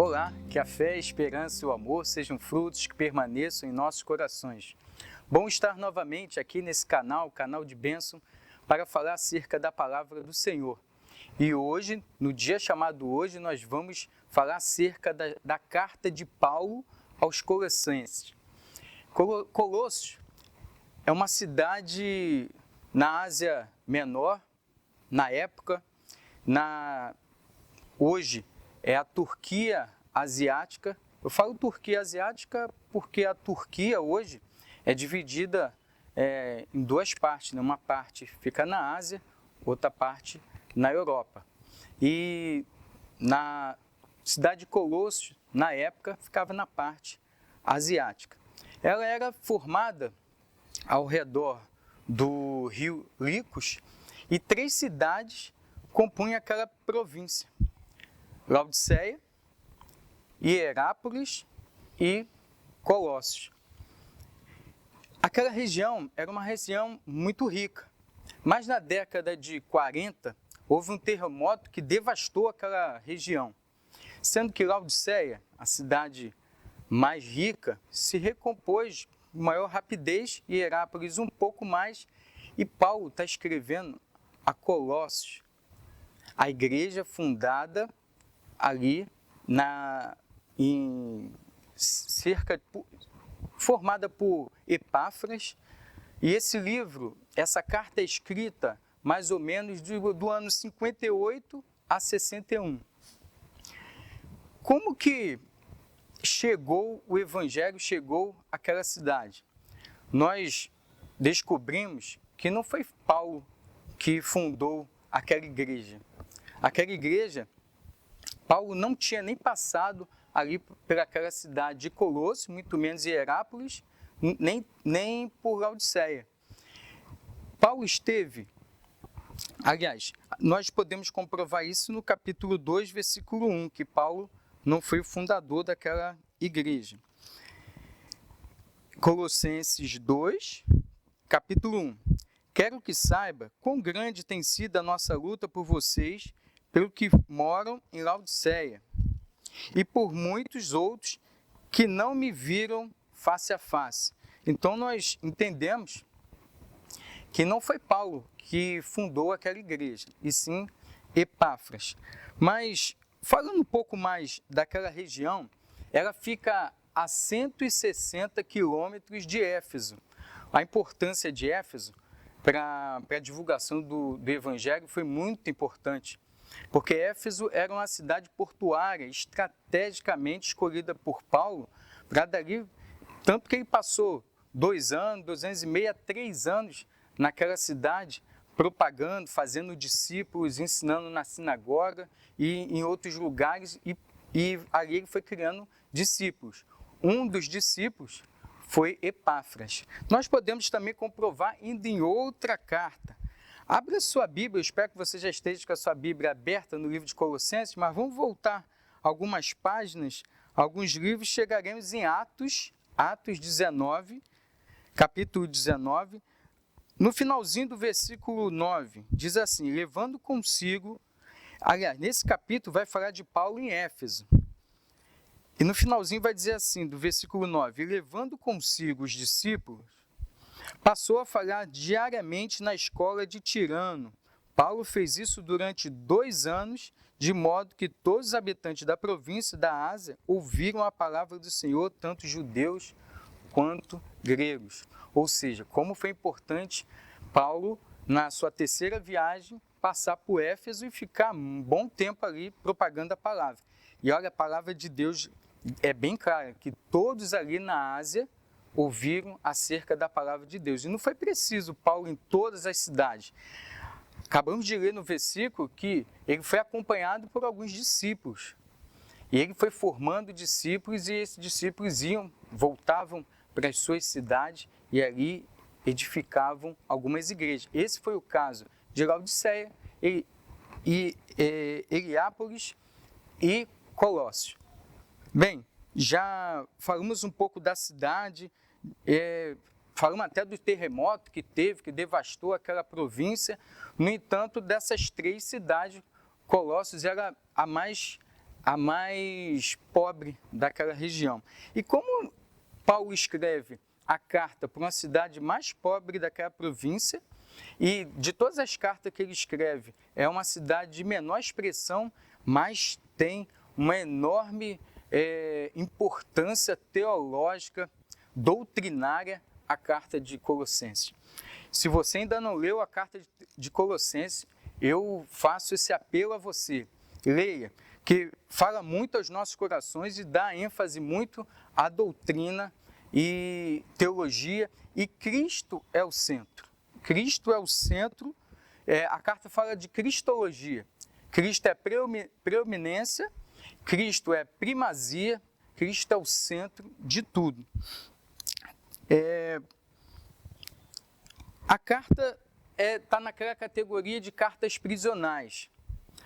Olá, que a fé, a esperança e o amor sejam frutos que permaneçam em nossos corações. Bom estar novamente aqui nesse canal, canal de bênção, para falar acerca da palavra do Senhor. E hoje, no dia chamado hoje, nós vamos falar acerca da carta de Paulo aos Colossenses. Colossos é uma cidade na Ásia Menor, na época, hoje é a Turquia asiática. Eu falo Turquia asiática porque a Turquia hoje é dividida em duas partes, né? Uma parte fica na Ásia, outra parte na Europa. E na cidade de Colossos, na época, ficava na parte asiática. Ela era formada ao redor do rio Licos e 3 cidades compunham aquela província: Laodiceia, Hierápolis e Colossos. Aquela região era uma região muito rica, mas na década de 40 houve um terremoto que devastou aquela região, sendo que Laodiceia, a cidade mais rica, se recompôs com maior rapidez e Hierápolis um pouco mais, e Paulo está escrevendo a Colossos, a igreja fundada ali formada por Epáfras, e esse livro, essa carta é escrita mais ou menos do ano 58 a 61. Como que o evangelho chegou àquela cidade? Nós descobrimos que não foi Paulo que fundou aquela igreja. Aquela igreja, Paulo não tinha nem passado ali pelaquela cidade de Colossos, muito menos Hierápolis, nem por Laodiceia. Paulo esteve, aliás, nós podemos comprovar isso no capítulo 2, versículo 1, que Paulo não foi o fundador daquela igreja. Colossenses 2, capítulo 1. Quero que saiba quão grande tem sido a nossa luta por vocês, pelo que moram em Laodiceia, e por muitos outros que não me viram face a face. Então nós entendemos que não foi Paulo que fundou aquela igreja, e sim Epáfras. Mas, falando um pouco mais daquela região, ela fica a 160 quilômetros de Éfeso. A importância de Éfeso para a divulgação do evangelho foi muito importante, porque Éfeso era uma cidade portuária estrategicamente escolhida por Paulo para dali, tanto que ele passou 2 anos, 2 anos e meio, 3 anos naquela cidade, propagando, fazendo discípulos, ensinando na sinagoga e em outros lugares, e ali ele foi criando discípulos. Um dos discípulos foi Epáfras. Nós podemos também comprovar indo em outra carta. Abra sua Bíblia, eu espero que você já esteja com a sua Bíblia aberta no livro de Colossenses, mas vamos voltar algumas páginas, alguns livros, chegaremos em Atos 19, capítulo 19, no finalzinho do versículo 9, diz assim: levando consigo, aliás, nesse capítulo vai falar de Paulo em Éfeso, e no finalzinho vai dizer assim, do versículo 9, levando consigo os discípulos, passou a falar diariamente na escola de Tirano. Paulo fez isso durante 2 anos, de modo que todos os habitantes da província da Ásia ouviram a palavra do Senhor, tanto judeus quanto gregos. Ou seja, como foi importante Paulo, na sua 3ª viagem, passar por Éfeso e ficar um bom tempo ali propagando a palavra. E olha, a palavra de Deus é bem clara, que todos ali na Ásia ouviram acerca da palavra de Deus. E não foi preciso Paulo em todas as cidades. Acabamos de ler no versículo que ele foi acompanhado por alguns discípulos. E ele foi formando discípulos, e esses discípulos voltavam para as suas cidades e ali edificavam algumas igrejas. Esse foi o caso de Laodiceia, Hierápolis e Colossos. Bem, já falamos um pouco da cidade, falamos até do terremoto que teve, que devastou aquela província. No entanto, dessas 3 cidades, Colossos era a mais a mais pobre daquela região. E como Paulo escreve a carta para uma cidade mais pobre daquela província, e de todas as cartas que ele escreve, é uma cidade de menor expressão, mas tem uma enorme importância teológica, doutrinária, a carta de Colossenses. Se você ainda não leu a carta de Colossenses, eu faço esse apelo a você. Leia, que fala muito aos nossos corações e dá ênfase muito à doutrina e teologia, e Cristo é o centro. Cristo é o centro, a carta fala de cristologia. Cristo é preeminência, Cristo é primazia, Cristo é o centro de tudo. A carta está naquela categoria de cartas prisionais.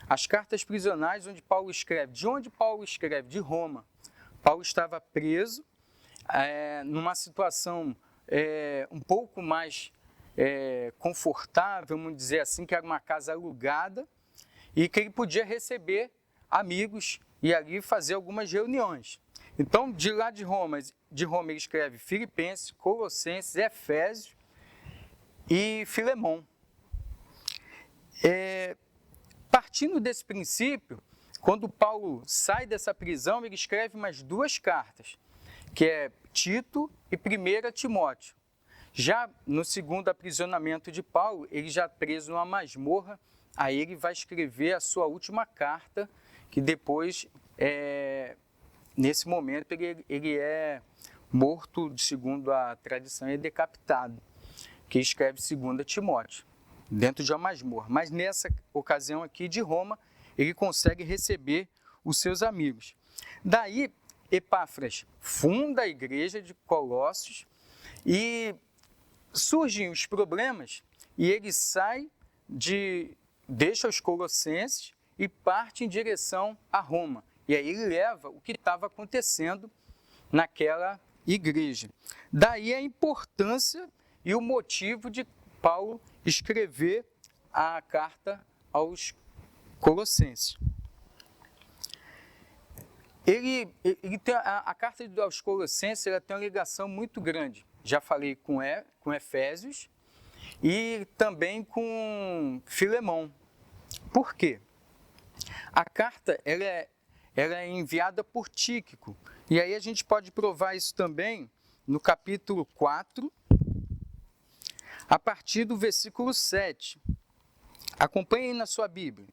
As cartas prisionais onde Paulo escreve. De onde Paulo escreve? De Roma. Paulo estava preso, numa situação um pouco mais confortável, vamos dizer assim, que era uma casa alugada, e que ele podia receber amigos e ali fazer algumas reuniões. Então, de lá de Roma ele escreve Filipenses, Colossenses, Efésios e Filemão. Partindo desse princípio, quando Paulo sai dessa prisão, ele escreve mais 2 cartas, que é Tito e 1 Timóteo. Já no segundo aprisionamento de Paulo, ele já preso numa masmorra, aí ele vai escrever a sua última carta, que depois, nesse momento, ele é morto, segundo a tradição, é decapitado, que escreve 2 Timóteo, dentro de uma masmorra. Mas nessa ocasião aqui de Roma, ele consegue receber os seus amigos. Daí, Epáfras funda a igreja de Colossos e surgem os problemas e ele deixa os colossenses e parte em direção a Roma. E aí ele leva o que estava acontecendo naquela igreja. Daí a importância e o motivo de Paulo escrever a carta aos Colossenses. A carta aos Colossenses ela tem uma ligação muito grande. Já falei com Efésios e também com Filemão. Por quê? A carta ela é enviada por Tíquico. E aí a gente pode provar isso também no capítulo 4, a partir do versículo 7. Acompanhem na sua Bíblia.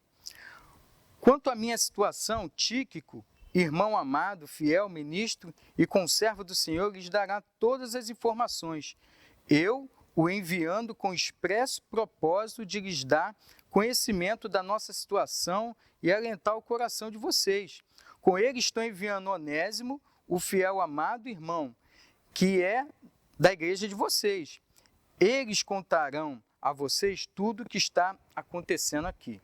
Quanto à minha situação, Tíquico, irmão amado, fiel, ministro e conservo do Senhor, lhes dará todas as informações. Eu o enviando com expresso propósito de lhes dar conhecimento da nossa situação e alentar o coração de vocês. Com ele estou enviando Onésimo, o fiel amado irmão, que é da igreja de vocês. Eles contarão a vocês tudo o que está acontecendo aqui.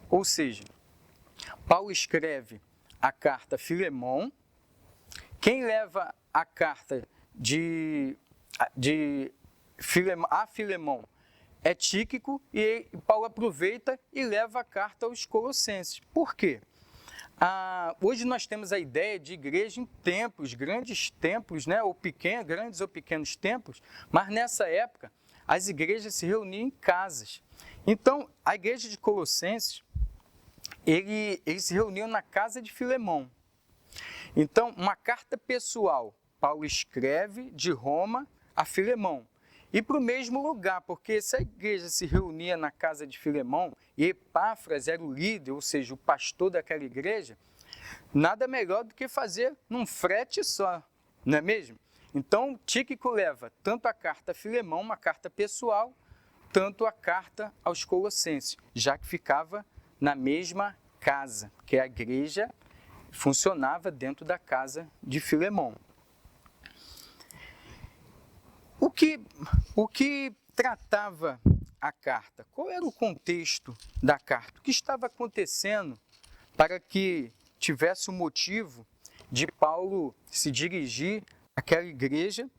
Ou seja, Paulo escreve a carta a Filemão. Quem leva a carta a Filemão é Tíquico, e Paulo aproveita e leva a carta aos Colossenses. Por quê? Hoje nós temos a ideia de igreja em templos, grandes templos, né? Grandes ou pequenos templos, mas nessa época as igrejas se reuniam em casas. Então, a igreja de Colossenses, eles se reuniam na casa de Filemão. Então, uma carta pessoal, Paulo escreve de Roma a Filemão. E para o mesmo lugar, porque se a igreja se reunia na casa de Filemão e Epáfras era o líder, ou seja, o pastor daquela igreja, nada melhor do que fazer num frete só, não é mesmo? Então, Tíquico leva tanto a carta a Filemão, uma carta pessoal, tanto a carta aos Colossenses, já que ficava na mesma casa, que a igreja funcionava dentro da casa de Filemão. O que tratava a carta? Qual era o contexto da carta? O que estava acontecendo para que tivesse o motivo de Paulo se dirigir àquela igreja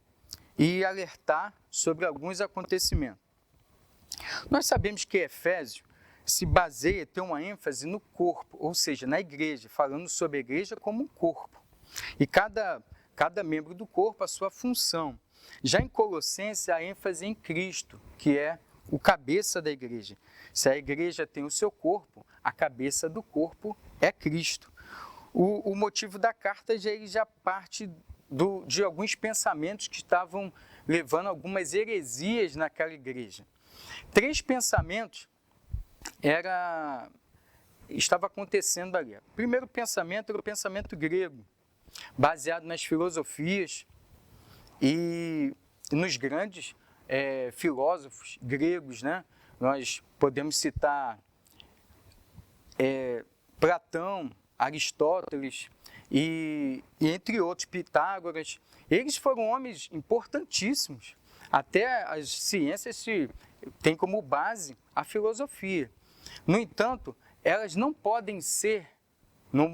e alertar sobre alguns acontecimentos? Nós sabemos que Efésios se baseia, tem uma ênfase no corpo, ou seja, na igreja, falando sobre a igreja como um corpo. E cada membro do corpo, a sua função. Já em Colossenses, a ênfase em Cristo, que é o cabeça da igreja. Se a igreja tem o seu corpo, a cabeça do corpo é Cristo. O motivo da carta já parte de alguns pensamentos que estavam levando algumas heresias naquela igreja. 3 pensamentos estava acontecendo ali. O primeiro pensamento era o pensamento grego, baseado nas filosofias e nos grandes filósofos gregos, né? Nós podemos citar Platão, Aristóteles e entre outros, Pitágoras. Eles foram homens importantíssimos. Até as ciências têm como base a filosofia. No entanto, elas não podem ser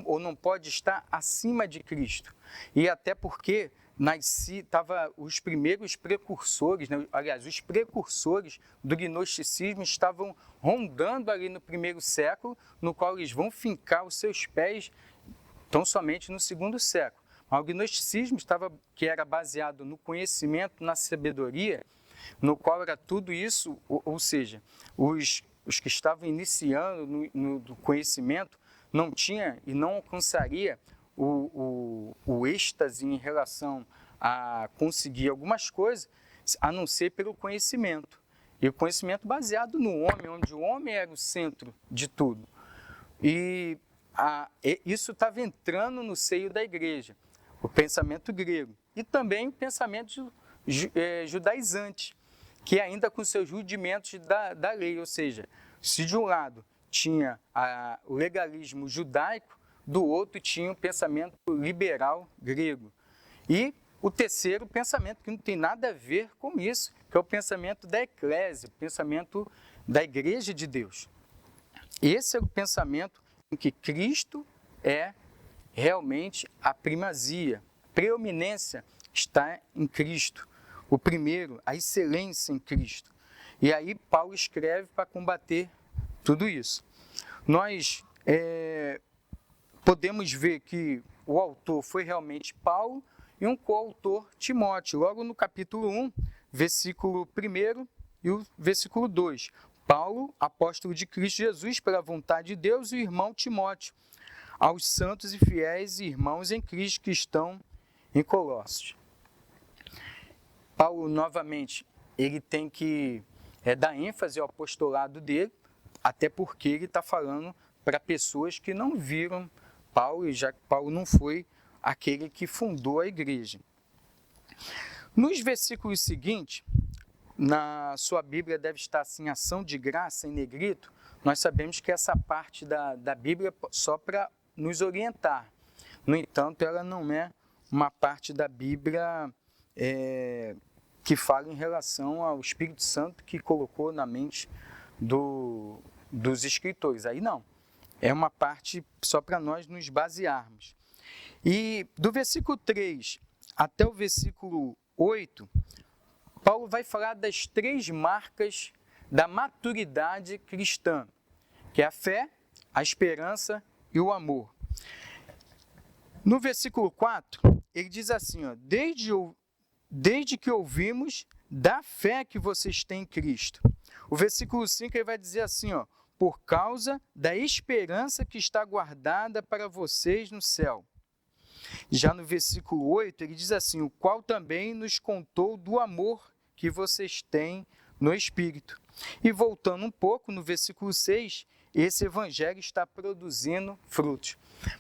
ou não pode estar acima de Cristo. E até porque estavam os primeiros precursores, né? Aliás, os precursores do gnosticismo estavam rondando ali no 1º século, no qual eles vão fincar os seus pés tão somente no 2º século. Mas o gnosticismo que era baseado no conhecimento, na sabedoria, no qual era tudo isso, ou seja, os que estavam iniciando no conhecimento não tinha e não alcançaria o êxtase em relação a conseguir algumas coisas, a não ser pelo conhecimento. E o conhecimento baseado no homem, onde o homem era o centro de tudo. E isso estava entrando no seio da igreja, o pensamento grego. E também o pensamento judaizante, que ainda com seus rudimentos da lei, ou seja, se de um lado tinha o legalismo judaico, do outro tinha o pensamento liberal grego. E o terceiro pensamento, que não tem nada a ver com isso, que é o pensamento da eclésia, o pensamento da igreja de Deus. Esse é o pensamento em que Cristo é realmente a primazia, a preeminência está em Cristo. O primeiro, a excelência em Cristo. E aí Paulo escreve para combater tudo isso. Nós podemos ver que o autor foi realmente Paulo e um coautor Timóteo, logo no capítulo 1, versículo 1 e o versículo 2. Paulo, apóstolo de Cristo Jesus, pela vontade de Deus, e o irmão Timóteo, aos santos e fiéis irmãos em Cristo que estão em Colossos. Paulo, novamente, ele tem que dar ênfase ao apostolado dele, até porque ele está falando para pessoas que não viram Paulo, já que Paulo não foi aquele que fundou a igreja. Nos versículos seguintes, na sua Bíblia deve estar assim, ação de graça em negrito. Nós sabemos que essa parte da Bíblia é só para nos orientar. No entanto, ela não é uma parte da Bíblia que fala em relação ao Espírito Santo que colocou na mente dos escritores. Aí não. É uma parte só para nós nos basearmos. E do versículo 3 até o versículo 8, Paulo vai falar das 3 marcas da maturidade cristã, que é a fé, a esperança e o amor. No versículo 4, ele diz assim, ó, desde que ouvimos da fé que vocês têm em Cristo. O versículo 5 ele vai dizer assim, ó, por causa da esperança que está guardada para vocês no céu. Já no versículo 8, ele diz assim, o qual também nos contou do amor que vocês têm no Espírito. E voltando um pouco, no versículo 6, esse evangelho está produzindo frutos.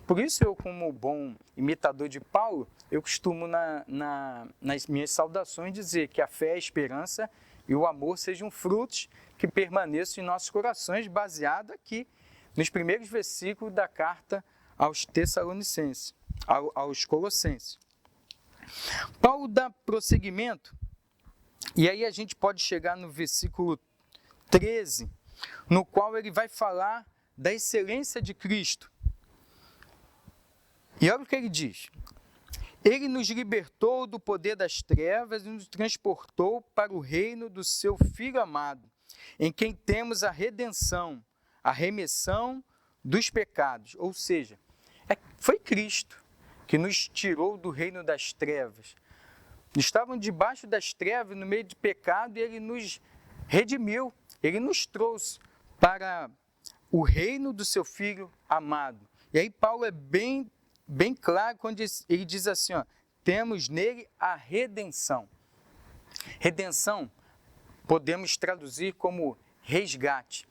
Por isso eu, como bom imitador de Paulo, eu costumo nas minhas saudações dizer que a fé, a esperança e o amor sejam frutos que permaneçam em nossos corações, baseado aqui nos primeiros versículos da carta aos Tessalonicenses, aos Colossenses. Paulo dá prosseguimento, e aí a gente pode chegar no versículo 13, no qual ele vai falar da excelência de Cristo. E olha o que ele diz. Ele nos libertou do poder das trevas e nos transportou para o reino do seu Filho amado, em quem temos a redenção, a remissão dos pecados. Ou seja, foi Cristo que nos tirou do reino das trevas. Estavam debaixo das trevas, no meio de pecado, e Ele nos redimiu. Ele nos trouxe para o reino do seu Filho amado. E aí Paulo é bem claro quando ele diz assim, temos nele a redenção. Redenção podemos traduzir como resgate.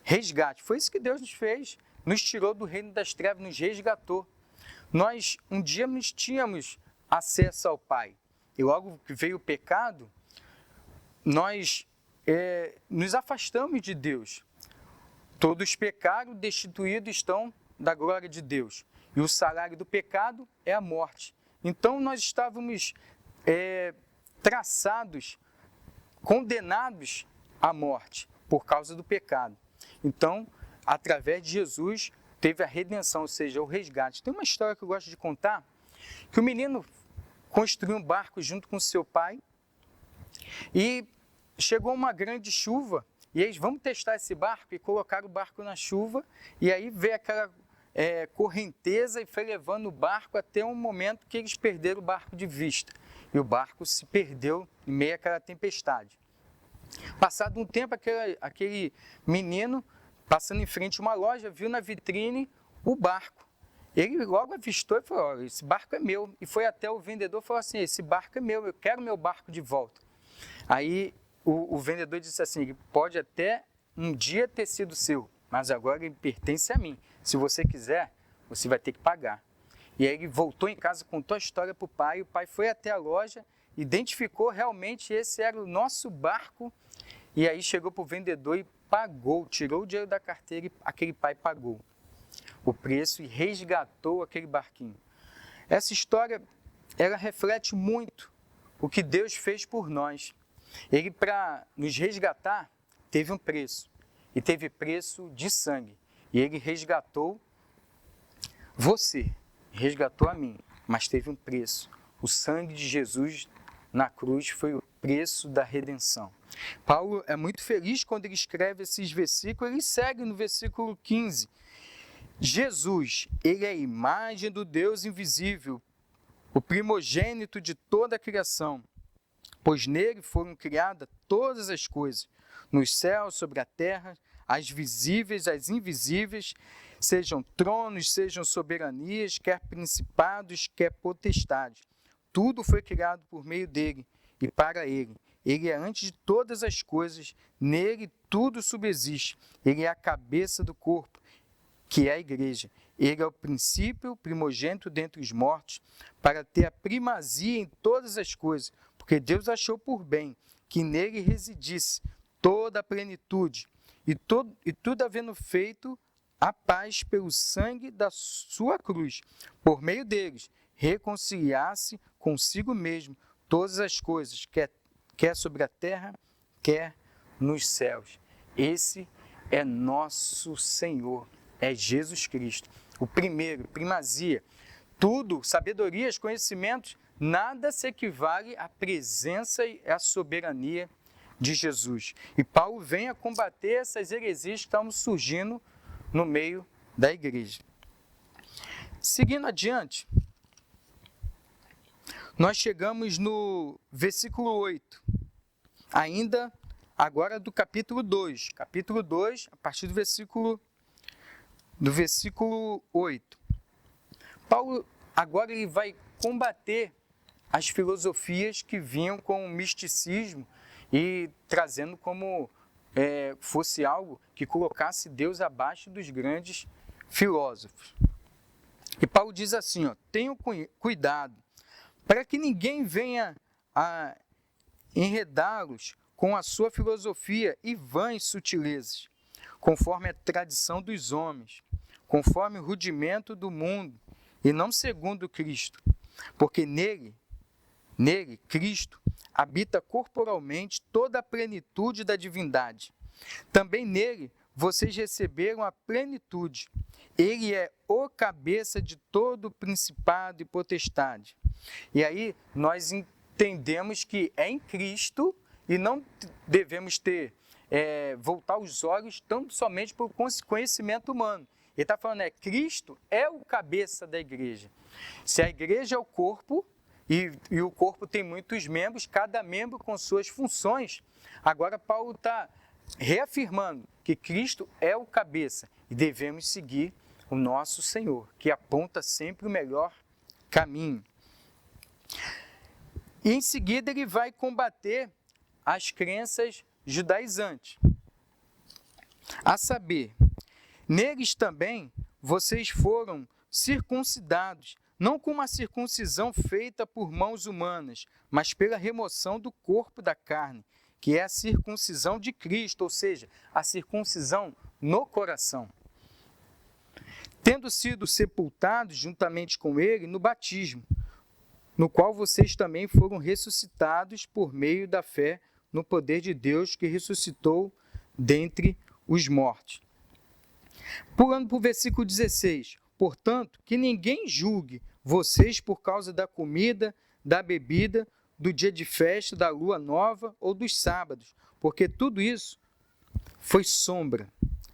Resgate, foi isso que Deus nos fez, nos tirou do reino das trevas, nos resgatou. Nós um dia nos tínhamos acesso ao Pai, e logo que veio o pecado, nós nos afastamos de Deus. Todos pecaram, destituídos estão da glória de Deus. E o salário do pecado é a morte. Então nós estávamos traçados, condenados à morte por causa do pecado. Então, através de Jesus, teve a redenção, ou seja, o resgate. Tem uma história que eu gosto de contar, que o menino construiu um barco junto com seu pai e chegou uma grande chuva, e eles vamos testar esse barco, e colocaram o barco na chuva, e aí veio aquela correnteza e foi levando o barco até um momento que eles perderam o barco de vista. E o barco se perdeu em meio àquela tempestade. Passado um tempo, aquele menino, passando em frente a uma loja, viu na vitrine o barco. Ele logo avistou e falou, esse barco é meu. E foi até o vendedor e falou assim, esse barco é meu, eu quero meu barco de volta. Aí o vendedor disse assim, ele pode até um dia ter sido seu, mas agora ele pertence a mim. Se você quiser, você vai ter que pagar. E aí ele voltou em casa, contou a história para o pai, o pai foi até a loja, identificou realmente esse era o nosso barco, e aí chegou para o vendedor e pagou, tirou o dinheiro da carteira e aquele pai pagou o preço e resgatou aquele barquinho. Essa história, ela reflete muito o que Deus fez por nós. Ele, para nos resgatar, teve um preço, e teve preço de sangue. E Ele resgatou você, resgatou a mim, mas teve um preço. O sangue de Jesus na cruz foi o preço da redenção. Paulo é muito feliz quando ele escreve esses versículos, ele segue no versículo 15. Jesus, Ele é a imagem do Deus invisível, o primogênito de toda a criação, pois nele foram criadas todas as coisas, nos céus, sobre a terra, as visíveis, as invisíveis, sejam tronos, sejam soberanias, quer principados, quer potestades. Tudo foi criado por meio dele e para ele. Ele é antes de todas as coisas, nele tudo subsiste. Ele é a cabeça do corpo, que é a igreja. Ele é o princípio, o primogênito dentre os mortos, para ter a primazia em todas as coisas, porque Deus achou por bem que nele residisse toda a plenitude, e tudo havendo feito a paz pelo sangue da sua cruz, por meio deles, reconciliar-se consigo mesmo todas as coisas, quer sobre a terra, quer nos céus. Esse é nosso Senhor, é Jesus Cristo, o primeiro, primazia. Tudo, sabedorias, conhecimentos, nada se equivale à presença e à soberania de Jesus. E Paulo vem a combater essas heresias que estavam surgindo no meio da igreja. Seguindo adiante, nós chegamos no versículo 8, ainda agora do capítulo 2. Capítulo 2, a partir do versículo 8. Paulo agora ele vai combater as filosofias que vinham com o misticismo e trazendo como fosse algo que colocasse Deus abaixo dos grandes filósofos. E Paulo diz assim, tenham cuidado, para que ninguém venha a enredá-los com a sua filosofia e vãs sutilezas, conforme a tradição dos homens, conforme o rudimento do mundo, e não segundo Cristo, porque nele, Cristo, habita corporalmente toda a plenitude da divindade. Também nele vocês receberam a plenitude. Ele é o cabeça de todo principado e potestade. E aí nós entendemos que é em Cristo e não devemos ter voltar os olhos tão somente para o conhecimento humano. Ele está falando, Cristo é o cabeça da igreja. Se a igreja é o corpo, e o corpo tem muitos membros, cada membro com suas funções, agora Paulo está reafirmando que Cristo é o cabeça e devemos seguir o nosso Senhor, que aponta sempre o melhor caminho. E em seguida ele vai combater as crenças judaizantes. A saber, neles também vocês foram circuncidados, não com uma circuncisão feita por mãos humanas, mas pela remoção do corpo da carne, que é a circuncisão de Cristo, ou seja, a circuncisão no coração. Tendo sido sepultados juntamente com ele no batismo, no qual vocês também foram ressuscitados por meio da fé no poder de Deus que ressuscitou dentre os mortos. Pulando para o versículo 16. Portanto, que ninguém julgue vocês por causa da comida, da bebida, do dia de festa, da lua nova ou dos sábados, porque tudo isso foi sombra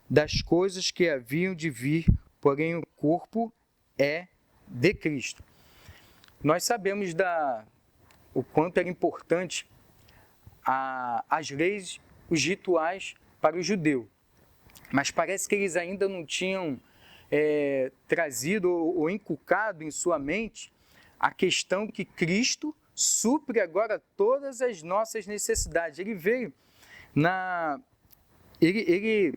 das coisas que haviam de vir, porém o corpo é de Cristo. Nós sabemos o quanto era importante as leis, os rituais para o judeu, mas parece que eles ainda não tinham trazido ou inculcado em sua mente a questão que Cristo supre agora todas as nossas necessidades. Ele veio ele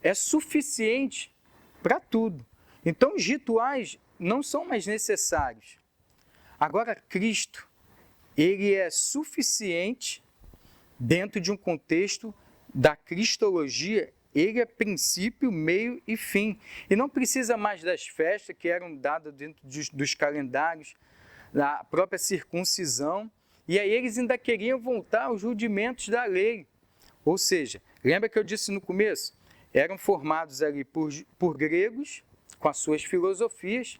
é suficiente para tudo. Então os rituais não são mais necessários. Agora Cristo, ele é suficiente dentro de um contexto da cristologia. Ele é princípio, meio e fim. E não precisa mais das festas que eram dadas dentro dos calendários, da própria circuncisão. E aí eles ainda queriam voltar aos rudimentos da lei. Ou seja, lembra que eu disse no começo? Eram formados ali por gregos, com as suas filosofias,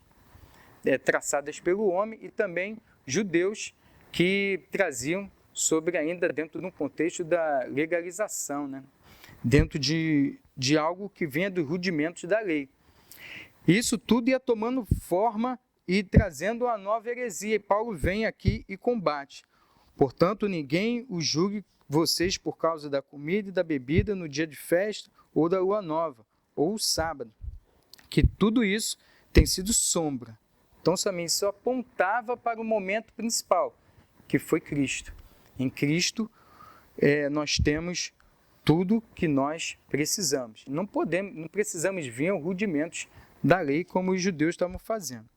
traçadas pelo homem, e também judeus que traziam sobre ainda dentro de um contexto da legalização, né? Dentro de algo que venha dos rudimentos da lei. Isso tudo ia tomando forma e trazendo a nova heresia. E Paulo vem aqui e combate. Portanto, ninguém os julgue vocês por causa da comida e da bebida no dia de festa, ou da lua nova, ou o sábado. Que tudo isso tem sido sombra. Então, também isso apontava para o momento principal, que foi Cristo. Em Cristo, nós temos tudo que nós precisamos. Não precisamos vir aos rudimentos da lei como os judeus estavam fazendo.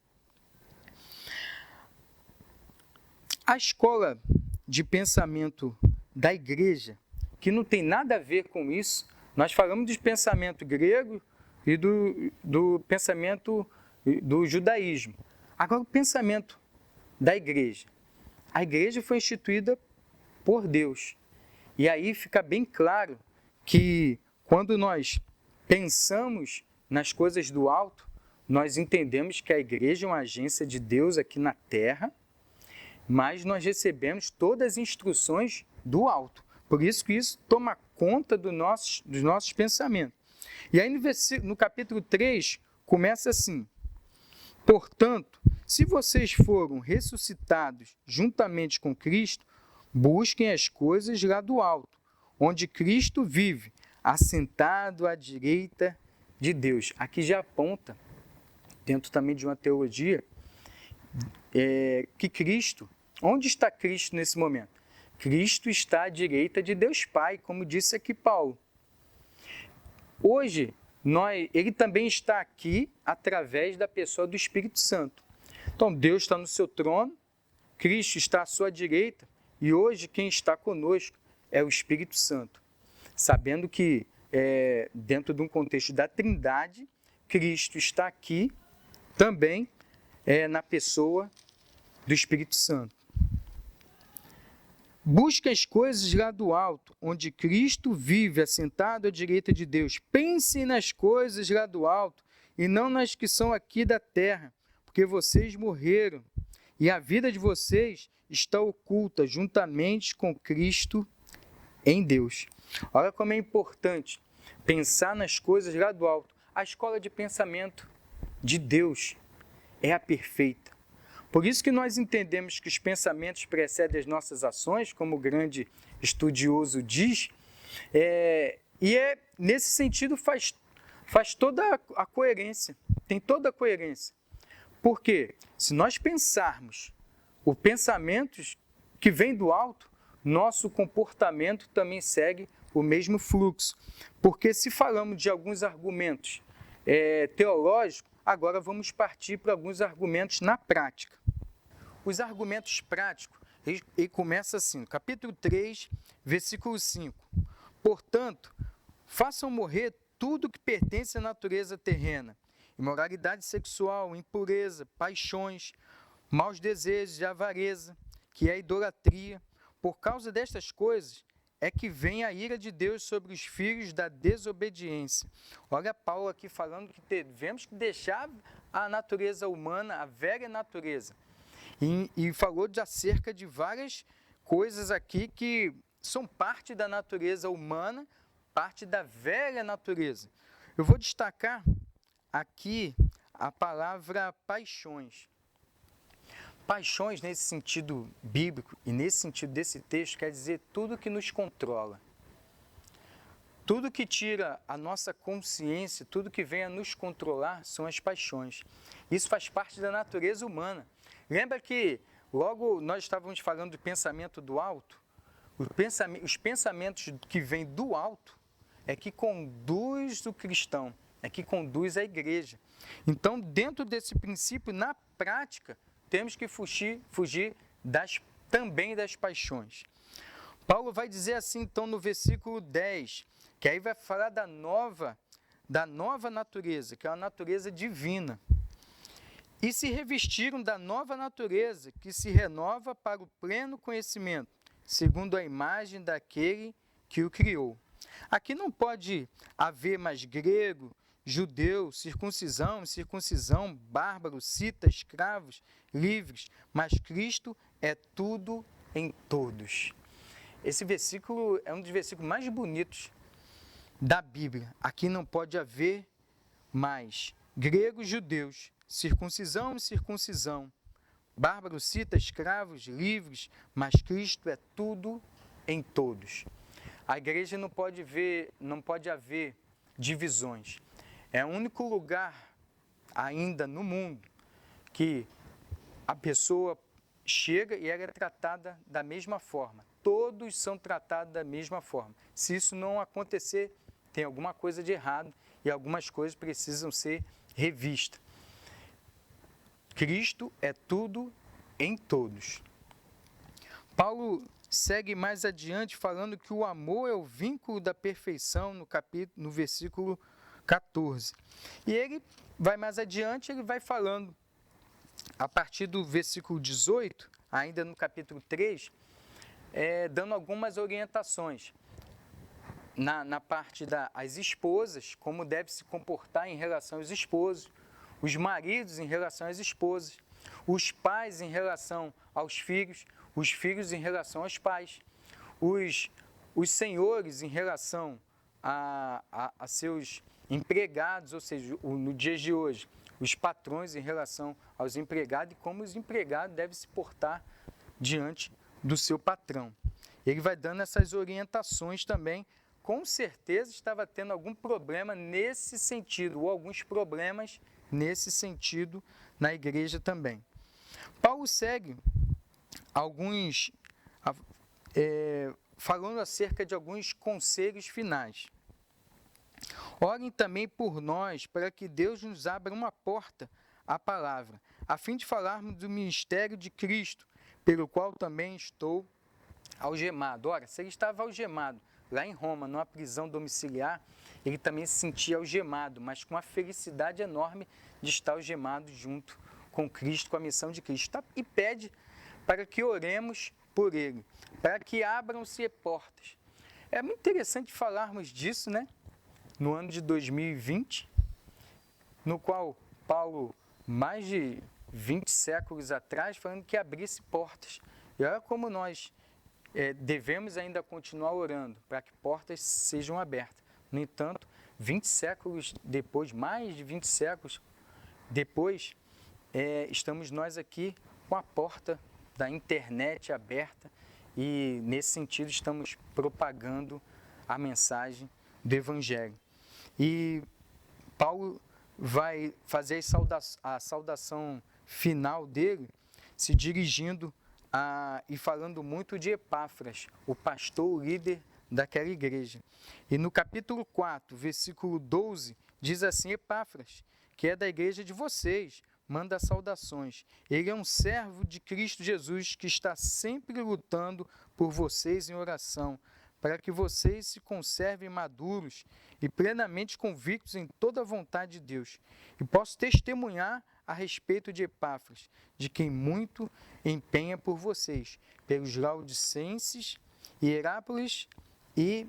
A escola de pensamento da igreja, que não tem nada a ver com isso, nós falamos do pensamento grego e do pensamento do judaísmo. Agora, o pensamento da igreja. A igreja foi instituída por Deus. E aí fica bem claro que quando nós pensamos nas coisas do alto, nós entendemos que a igreja é uma agência de Deus aqui na terra, mas nós recebemos todas as instruções do alto. Por isso que isso toma conta dos nossos pensamentos. E aí no capítulo 3 começa assim: portanto, se vocês foram ressuscitados juntamente com Cristo, busquem as coisas lá do alto, onde Cristo vive, assentado à direita de Deus. Aqui já aponta, dentro também de uma teologia, que Cristo, onde está Cristo nesse momento? Cristo está à direita de Deus Pai, como disse aqui Paulo. Hoje, ele também está aqui através da pessoa do Espírito Santo. Então, Deus está no seu trono, Cristo está à sua direita, e hoje quem está conosco é o Espírito Santo. Sabendo que, dentro de um contexto da Trindade, Cristo está aqui também na pessoa do Espírito Santo. Busque as coisas lá do alto, onde Cristo vive assentado à direita de Deus. Pensem nas coisas lá do alto e não nas que são aqui da terra, porque vocês morreram e a vida de vocês está oculta juntamente com Cristo em Deus. Olha como é importante pensar nas coisas lá do alto. A escola de pensamento de Deus é a perfeita. Por isso que nós entendemos que os pensamentos precedem as nossas ações, como o grande estudioso diz, nesse sentido faz toda a coerência, tem toda a coerência. Porque se nós pensarmos os pensamentos que vêm do alto, nosso comportamento também segue o mesmo fluxo. Porque se falamos de alguns argumentos teológicos, agora vamos partir para alguns argumentos na prática. Os argumentos práticos, ele começa assim, no capítulo 3, versículo 5. Portanto, façam morrer tudo que pertence à natureza terrena, imoralidade sexual, impureza, paixões, maus desejos e avareza, que é a idolatria. Por causa destas coisas é que vem a ira de Deus sobre os filhos da desobediência. Olha Paulo aqui falando que devemos deixar a natureza humana, a velha natureza. E falou acerca de várias coisas aqui que são parte da natureza humana, parte da velha natureza. Eu vou destacar aqui a palavra paixões. Paixões, nesse sentido bíblico e nesse sentido desse texto, quer dizer tudo que nos controla. Tudo que tira a nossa consciência, tudo que vem a nos controlar são as paixões. Isso faz parte da natureza humana. Lembra que logo nós estávamos falando do pensamento do alto? Os pensamentos que vêm do alto é que conduz o cristão, é que conduz a igreja. Então, dentro desse princípio, na prática, temos que fugir também das paixões. Paulo vai dizer assim, então, no versículo 10, que aí vai falar da nova natureza, que é a natureza divina. E se revestiram da nova natureza, que se renova para o pleno conhecimento, segundo a imagem daquele que o criou. Aqui não pode haver mais grego, judeu, circuncisão, incircuncisão, bárbaro, cita, escravos, livres, mas Cristo é tudo em todos. Esse versículo é um dos versículos mais bonitos da Bíblia. Aqui não pode haver mais gregos, judeus, circuncisão e circuncisão, bárbaro, cita, escravos, livres, mas Cristo é tudo em todos. A igreja não pode haver divisões. É o único lugar ainda no mundo que a pessoa chega e ela é tratada da mesma forma. Todos são tratados da mesma forma. Se isso não acontecer, tem alguma coisa de errado e algumas coisas precisam ser revistas. Cristo é tudo em todos. Paulo segue mais adiante falando que o amor é o vínculo da perfeição no versículo 14. E ele vai mais adiante, ele vai falando a partir do versículo 18, ainda no capítulo 3, dando algumas orientações na parte das esposas, como deve se comportar em relação aos esposos, os maridos em relação às esposas, os pais em relação aos filhos, os filhos em relação aos pais, os senhores em relação a seus empregados, ou seja, no dia de hoje, os patrões em relação aos empregados e como os empregados devem se portar diante do seu patrão. Ele vai dando essas orientações também. Com certeza estava tendo algum problema nesse sentido, ou alguns problemas nesse sentido na igreja também. Paulo segue falando acerca de alguns conselhos finais. Orem também por nós, para que Deus nos abra uma porta à palavra, a fim de falarmos do ministério de Cristo, pelo qual também estou algemado. Ora, se ele estava algemado lá em Roma, numa prisão domiciliar, ele também se sentia algemado, mas com a felicidade enorme de estar algemado junto com Cristo, com a missão de Cristo. E pede para que oremos por ele, para que abram-se portas. É muito interessante falarmos disso, né? No ano de 2020, no qual Paulo, mais de 20 séculos atrás, falando que abrisse portas. E olha como nós devemos ainda continuar orando para que portas sejam abertas. No entanto, 20 séculos depois, mais de 20 séculos depois, estamos nós aqui com a porta da internet aberta e, nesse sentido, estamos propagando a mensagem do Evangelho. E Paulo vai fazer a saudação final dele, se dirigindo e falando muito de Epáfras, o pastor, o líder daquela igreja. E no capítulo 4, versículo 12, diz assim: Epáfras, que é da igreja de vocês, manda saudações. Ele é um servo de Cristo Jesus que está sempre lutando por vocês em oração, para que vocês se conservem maduros e plenamente convictos em toda a vontade de Deus. E posso testemunhar a respeito de Epáfras, de quem muito empenha por vocês, pelos Laodicenses, Hierápolis e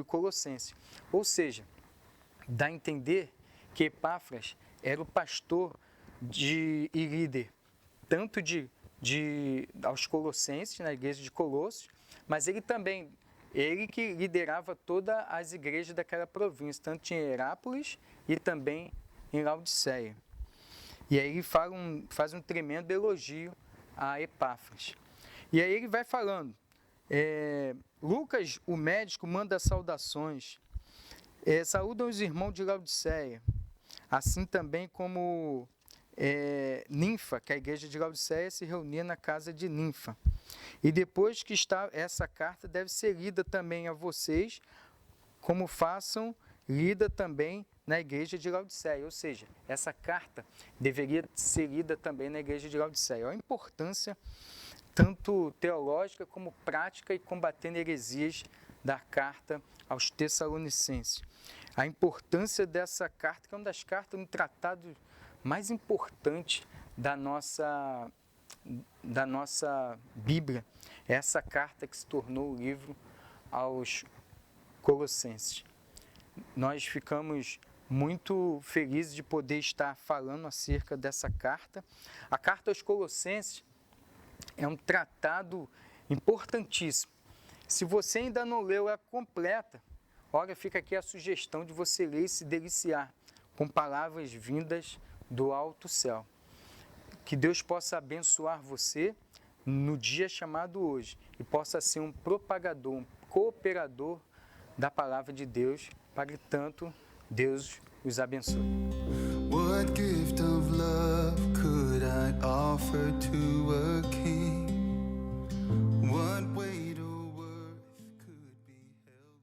Colossenses. Ou seja, dá a entender que Epáfras era o pastor e líder, tanto aos Colossenses, na igreja de Colossos, mas ele que liderava todas as igrejas daquela província, tanto em Hierápolis e também em Laodiceia. E aí ele faz um tremendo elogio a Epáfras. E aí ele vai falando, Lucas, o médico, manda saudações, saúdam os irmãos de Laodiceia, assim também como Ninfa, que a igreja de Laodiceia se reunia na casa de Ninfa. E depois que está, essa carta deve ser lida também a vocês, como façam lida também na igreja de Laodiceia. Ou seja, essa carta deveria ser lida também na igreja de Laodiceia. Olha a importância, tanto teológica como prática, e combatendo heresias da carta aos Tessalonicenses. A importância dessa carta, que é uma das cartas, um tratado mais importante da nossa Bíblia, é essa carta que se tornou o livro aos Colossenses. Nós ficamos muito felizes de poder estar falando acerca dessa carta. A carta aos Colossenses é um tratado importantíssimo. Se você ainda não leu ela completa, olha, fica aqui a sugestão de você ler e se deliciar com palavras vindas do alto céu. Que Deus possa abençoar você no dia chamado hoje e possa ser um propagador, um cooperador da palavra de Deus, para que tanto Deus os abençoe. What gift of love could I offer to a king? What